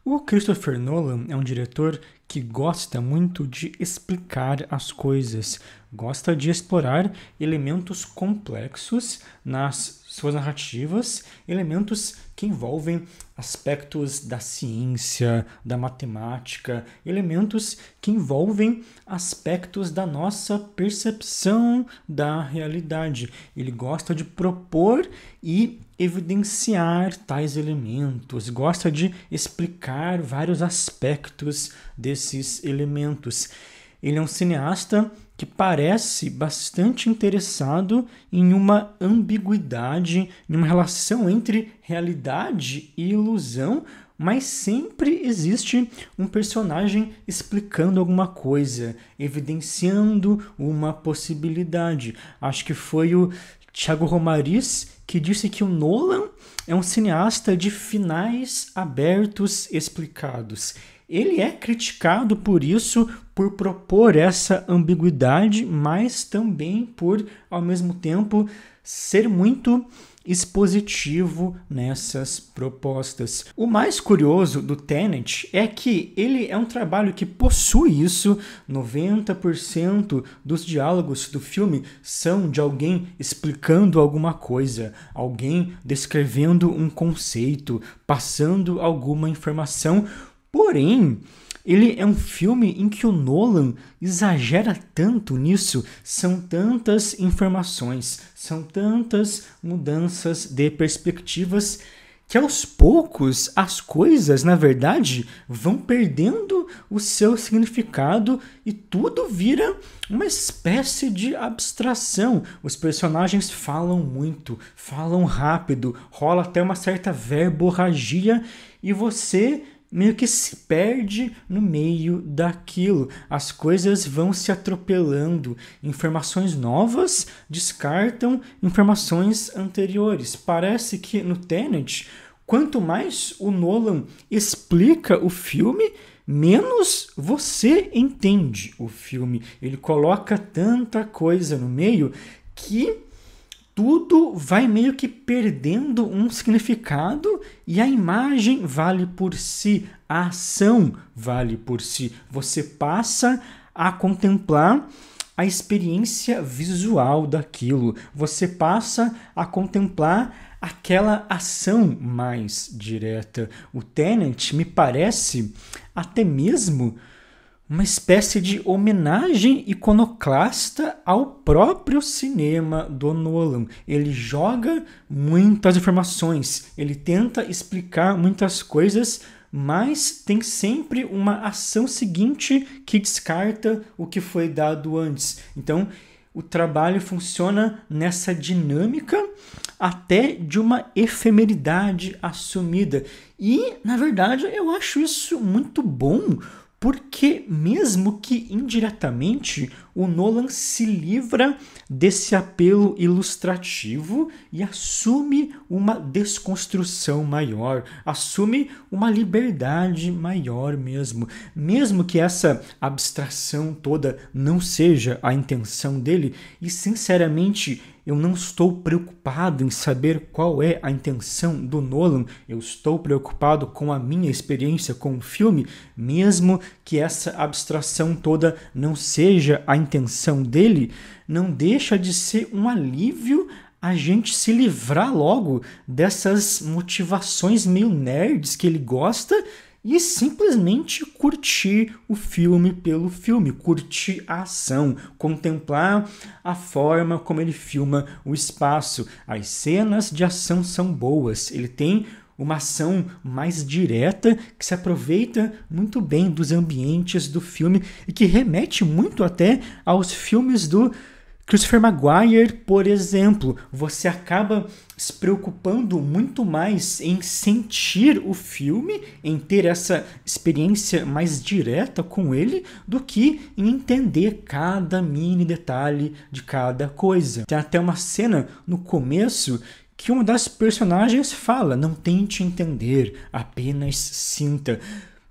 O Christopher Nolan é um diretor que gosta muito de explicar as coisas, gosta de explorar elementos complexos nas suas narrativas, elementos que envolvem aspectos da ciência, da matemática, elementos que envolvem aspectos da nossa percepção da realidade. Ele gosta de propor e evidenciar tais elementos, gosta de explicar vários aspectos desses elementos. Ele é um cineasta que parece bastante interessado em uma ambiguidade, em uma relação entre realidade e ilusão, mas sempre existe um personagem explicando alguma coisa, evidenciando uma possibilidade. Acho que foi o Thiago Romariz que disse que o Nolan é um cineasta de finais abertos explicados. Ele é criticado por isso, por propor essa ambiguidade, mas também por, ao mesmo tempo, ser muito expositivo nessas propostas. O mais curioso do Tenet é que ele é um trabalho que possui isso. 90% dos diálogos do filme são de alguém explicando alguma coisa, alguém descrevendo um conceito, passando alguma informação. Porém, ele é um filme em que o Nolan exagera tanto nisso, são tantas informações, são tantas mudanças de perspectivas, que aos poucos as coisas, na verdade, vão perdendo o seu significado e tudo vira uma espécie de abstração. Os personagens falam muito, falam rápido, rola até uma certa verborragia e você meio que se perde no meio daquilo. As coisas vão se atropelando. Informações novas descartam informações anteriores. Parece que no Tenet, quanto mais o Nolan explica o filme, menos você entende o filme. Ele coloca tanta coisa no meio que tudo vai meio que perdendo um significado e a imagem vale por si, a ação vale por si. Você passa a contemplar a experiência visual daquilo, você passa a contemplar aquela ação mais direta. O Tenet me parece até mesmo uma espécie de homenagem iconoclasta ao próprio cinema do Nolan. Ele joga muitas informações, ele tenta explicar muitas coisas, mas tem sempre uma ação seguinte que descarta o que foi dado antes. Então, o trabalho funciona nessa dinâmica até de uma efemeridade assumida. E, na verdade, eu acho isso muito bom, porque mesmo que indiretamente o Nolan se livra desse apelo ilustrativo e assume uma desconstrução maior, assume uma liberdade maior mesmo. Mesmo que essa abstração toda não seja a intenção dele, e sinceramente eu não estou preocupado em saber qual é a intenção do Nolan, eu estou preocupado com a minha experiência com o filme, mesmo que essa abstração toda não seja a intenção dele, não deixa de ser um alívio a gente se livrar logo dessas motivações meio nerds que ele gosta e simplesmente curtir o filme pelo filme, curtir a ação, contemplar a forma como ele filma o espaço. As cenas de ação são boas, ele tem uma ação mais direta que se aproveita muito bem dos ambientes do filme e que remete muito até aos filmes do Christopher Maguire, por exemplo. Você acaba se preocupando muito mais em sentir o filme, em ter essa experiência mais direta com ele, do que em entender cada mini detalhe de cada coisa. Tem até uma cena no começo que uma das personagens fala: não tente entender, apenas sinta.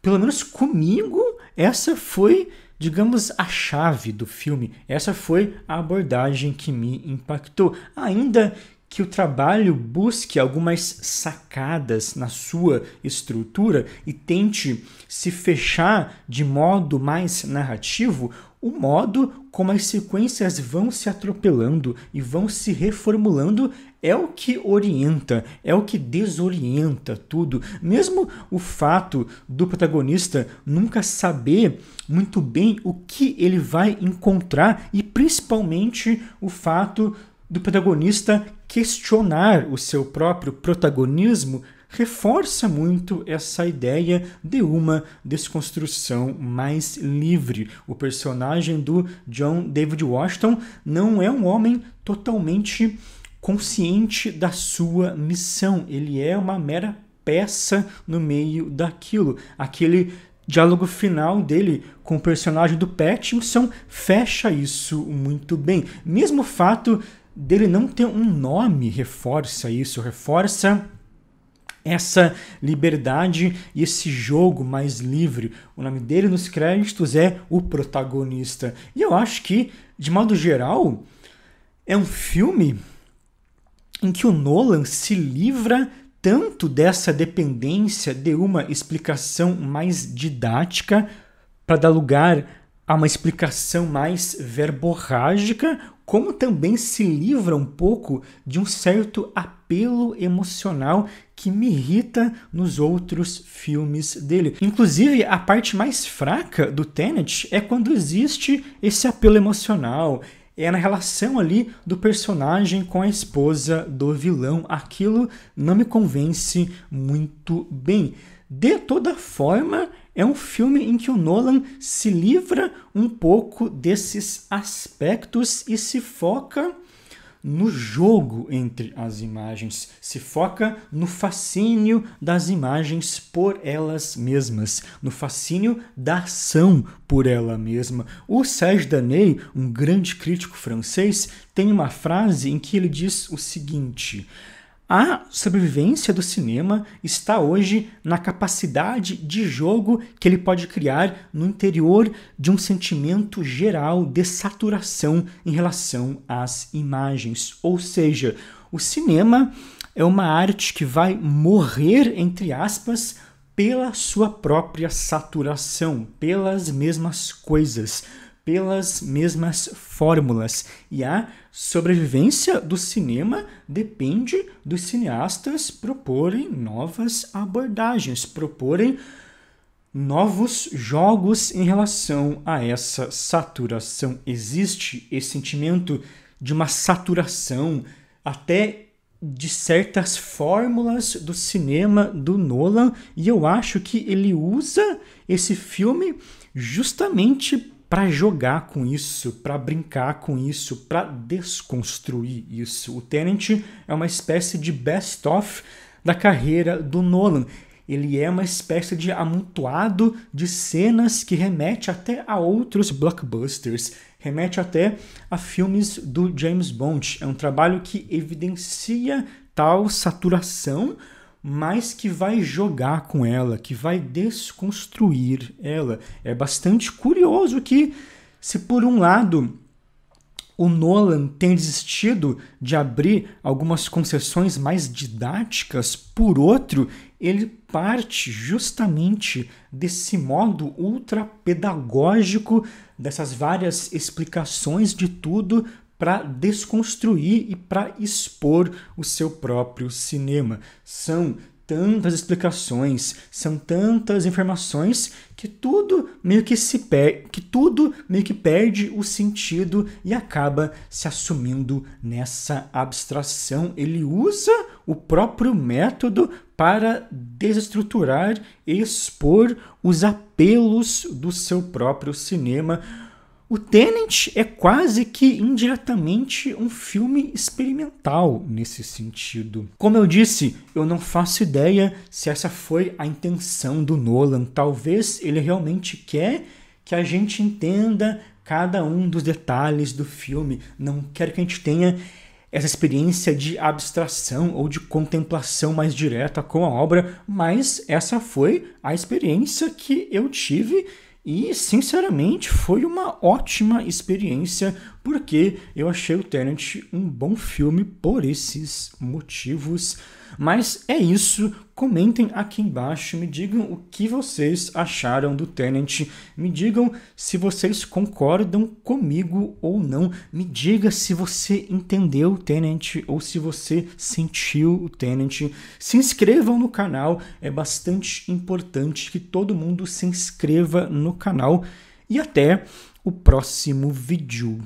Pelo menos comigo, essa foi, digamos, a chave do filme. Essa foi a abordagem que me impactou. Ainda que o trabalho busque algumas sacadas na sua estrutura e tente se fechar de modo mais narrativo, o modo como as sequências vão se atropelando e vão se reformulando é o que orienta, é o que desorienta tudo. Mesmo o fato do protagonista nunca saber muito bem o que ele vai encontrar e principalmente o fato do protagonista questionar o seu próprio protagonismo reforça muito essa ideia de uma desconstrução mais livre. O personagem do John David Washington não é um homem totalmente consciente da sua missão. Ele é uma mera peça no meio daquilo. Aquele diálogo final dele com o personagem do Pattinson fecha isso muito bem. Mesmo o fato dele não ter um nome reforça isso, reforça essa liberdade e esse jogo mais livre. O nome dele nos créditos é o protagonista. E eu acho que, de modo geral, é um filme em que o Nolan se livra tanto dessa dependência de uma explicação mais didática para dar lugar a uma explicação mais verborrágica, como também se livra um pouco de um certo apelo emocional que me irrita nos outros filmes dele. Inclusive, a parte mais fraca do Tenet é quando existe esse apelo emocional. É na relação ali do personagem com a esposa do vilão. Aquilo não me convence muito bem. De toda forma, é um filme em que o Nolan se livra um pouco desses aspectos e se foca no jogo entre as imagens, se foca no fascínio das imagens por elas mesmas, no fascínio da ação por ela mesma. O Serge Daney, um grande crítico francês, tem uma frase em que ele diz o seguinte: a sobrevivência do cinema está hoje na capacidade de jogo que ele pode criar no interior de um sentimento geral de saturação em relação às imagens. Ou seja, o cinema é uma arte que vai morrer, entre aspas, pela sua própria saturação, pelas mesmas coisas, pelas mesmas fórmulas. E a sobrevivência do cinema depende dos cineastas proporem novas abordagens, proporem novos jogos em relação a essa saturação. Existe esse sentimento de uma saturação até de certas fórmulas do cinema do Nolan, e eu acho que ele usa esse filme justamente para jogar com isso, para brincar com isso, para desconstruir isso. O Tenet é uma espécie de best-of da carreira do Nolan. Ele é uma espécie de amontoado de cenas que remete até a outros blockbusters, remete até a filmes do James Bond. É um trabalho que evidencia tal saturação, mas que vai jogar com ela, que vai desconstruir ela. É bastante curioso que, se por um lado o Nolan tem desistido de abrir algumas concessões mais didáticas, por outro, ele parte justamente desse modo ultra pedagógico, dessas várias explicações de tudo, para desconstruir e para expor o seu próprio cinema. São tantas explicações, são tantas informações que tudo meio que perde o sentido e acaba se assumindo nessa abstração. Ele usa o próprio método para desestruturar e expor os apelos do seu próprio cinema. O Tenet é quase que indiretamente um filme experimental nesse sentido. Como eu disse, eu não faço ideia se essa foi a intenção do Nolan. Talvez ele realmente quer que a gente entenda cada um dos detalhes do filme. Não quer que a gente tenha essa experiência de abstração ou de contemplação mais direta com a obra, mas essa foi a experiência que eu tive E, sinceramente, foi uma ótima experiência, porque eu achei o Tenet um bom filme por esses motivos. Mas é isso, comentem aqui embaixo, me digam o que vocês acharam do Tenet, me digam se vocês concordam comigo ou não, me diga se você entendeu o Tenet ou se você sentiu o Tenet. Se inscrevam no canal, é bastante importante que todo mundo se inscreva no canal e até o próximo vídeo.